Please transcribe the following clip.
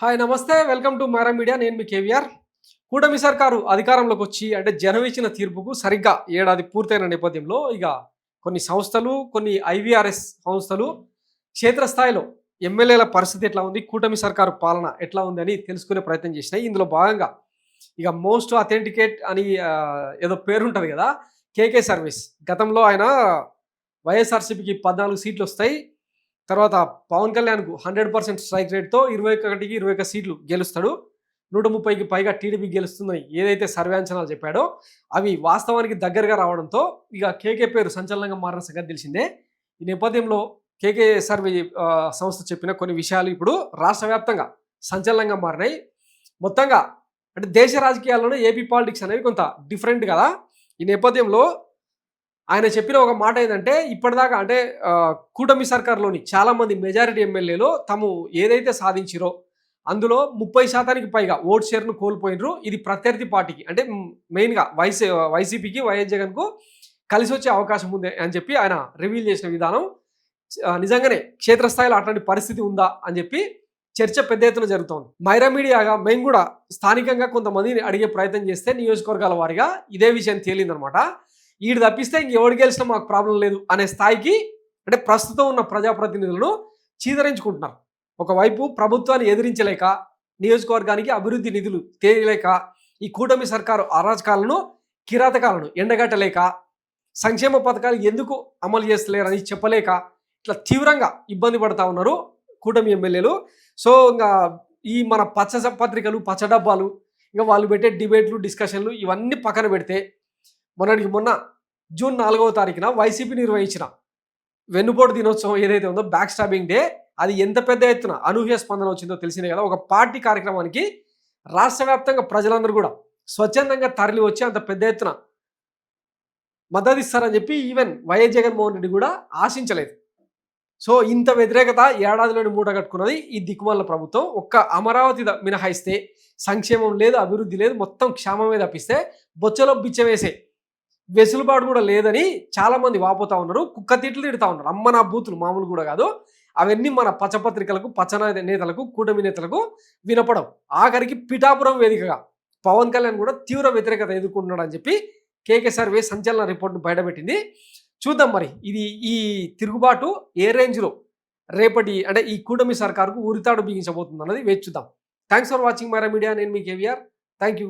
Hi నమస్తే welcome to Myra media. నేను మీ కేవీఆర్. కూటమి సర్కారు అధికారంలోకి వచ్చి అంటే జనం ఇచ్చిన తీర్పుకు సరిగ్గా ఏడాది పూర్తయిన నేపథ్యంలో ఇక కొన్ని సంస్థలు, కొన్ని ఐవీఆర్ఎస్ సంస్థలు క్షేత్రస్థాయిలో ఎమ్మెల్యేల పరిస్థితి ఎట్లా ఉంది, కూటమి సర్కారు పాలన ఎట్లా ఉంది అని తెలుసుకునే ప్రయత్నం చేసినాయి. ఇందులో భాగంగా ఇక మోస్ట్ అథెంటికేట్ అని ఏదో పేరుంటుంది కదా, కేకే సర్వీస్. గతంలో ఆయన వైఎస్ఆర్సీపీకి 14 సీట్లు వస్తాయి, తర్వాత పవన్ కళ్యాణ్కు 100% స్ట్రైక్ రేట్తో 21కి 21 సీట్లు గెలుస్తాడు, 130కి పైగా టీడీపీ గెలుస్తుందని ఏదైతే సర్వే అంచనాలు చెప్పాడో అవి వాస్తవానికి దగ్గరగా రావడంతో ఇక కేకే పేరు సంచలనంగా మారిన సంగతి తెలిసిందే. ఈ నేపథ్యంలో కేకే సర్వే సంస్థ చెప్పిన కొన్ని విషయాలు ఇప్పుడు రాష్ట్ర వ్యాప్తంగా సంచలనంగా మారినాయి. మొత్తంగా అంటే దేశ రాజకీయాల్లోనే ఏపీ పాలిటిక్స్ అనేవి కొంత డిఫరెంట్ కదా. ఈ నేపథ్యంలో ఆయన చెప్పిన ఒక మాట ఏంటంటే, ఇప్పటిదాకా అంటే కూటమి సర్కార్లోని చాలామంది మెజారిటీ ఎమ్మెల్యేలు తాము ఏదైతే సాధించిరో అందులో 30% పైగా ఓట్ షేర్ను కోల్పోయినరు. ఇది ప్రత్యర్థి పార్టీకి అంటే మెయిన్గా వైసీపీకి, వైఎస్ జగన్కు కలిసి వచ్చే అవకాశం ఉంది అని చెప్పి ఆయన రివీల్ చేసిన విధానం నిజంగానే క్షేత్రస్థాయిలో అట్లాంటి పరిస్థితి ఉందా అని చెప్పి చర్చ పెద్ద ఎత్తున జరుగుతోంది. మైరా మీడియాగా మేము కూడా స్థానికంగా కొంతమందిని అడిగే ప్రయత్నం చేస్తే నియోజకవర్గాల వారిగా ఇదే విషయం తేలిందనమాట. ఈడు తప్పిస్తే ఇంకెవడు గెలిచినా మాకు ప్రాబ్లం లేదు అనే స్థాయికి అంటే ప్రస్తుతం ఉన్న ప్రజాప్రతినిధులను చీదరించుకుంటున్నారు. ఒకవైపు ప్రభుత్వాన్ని ఎదిరించలేక, నియోజకవర్గానికి అభివృద్ధి నిధులు తేయలేక, ఈ కూటమి సర్కారు అరాచకాలను, కిరాతకాలను ఎండగట్టలేక, సంక్షేమ పథకాలు ఎందుకు అమలు చేస్తలేరని చెప్పలేక ఇట్లా తీవ్రంగా ఇబ్బంది పడుతూ ఉన్నారు కూటమి ఎమ్మెల్యేలు. సో ఇంకా ఈ మన పచ్చ పత్రికలు, పచ్చ డబ్బాలు, ఇంకా వాళ్ళు పెట్టే డిబేట్లు, డిస్కషన్లు ఇవన్నీ పక్కన పెడితే మొన్న జూన్ 4వ తారీఖున వైసీపీ నిర్వహించిన వెన్నుపోటు దినోత్సవం ఏదైతే ఉందో, బ్యాక్ స్టాబింగ్ డే, అది ఎంత పెద్ద ఎత్తున అనూహ్య స్పందన వచ్చిందో తెలిసిందే కదా. ఒక పార్టీ కార్యక్రమానికి రాష్ట్ర వ్యాప్తంగా ప్రజలందరూ కూడా స్వచ్ఛందంగా తరలి వచ్చి అంత పెద్ద ఎత్తున మద్దతు ఇస్తారని చెప్పి ఈవెన్ వైఎస్ జగన్మోహన్ రెడ్డి కూడా ఆశించలేదు. సో ఇంత వ్యతిరేకత ఏడాదిలోని మూట కట్టుకున్నది ఈ దిక్కుమాల ప్రభుత్వం. ఒక్క అమరావతి మినహాయిస్తే సంక్షేమం లేదు, అభివృద్ధి లేదు, మొత్తం క్షేమమే తప్పిస్తే బొచ్చలో బిచ్చం వేసే వెసులుబాటు కూడా లేదని చాలామంది వాపోతూ ఉన్నారు. కుక్క తిట్లు తిడుతూ ఉన్నారు. అమ్మ నా బూతులు మామూలు కూడా కాదు. అవన్నీ మన పచ్చపత్రికలకు, నేతలకు, కూటమి నేతలకు వినపడం. ఆఖరికి పిఠాపురం వేదికగా పవన్ కళ్యాణ్ కూడా తీవ్ర వ్యతిరేకత ఎదుర్కొంటున్నాడు అని చెప్పి కేకే సర్వే సంచలన రిపోర్ట్ను బయటపెట్టింది. చూద్దాం మరి ఇది ఈ తిరుగుబాటు ఏ రేంజ్లో రేపటి అంటే ఈ కూటమి సర్కారుకు ఉరితాడు బిగించబోతుంది అన్నది వేచి చూద్దాం. Thanks for watching Myra media. నేను మీ కేవీఆర్. Thank you.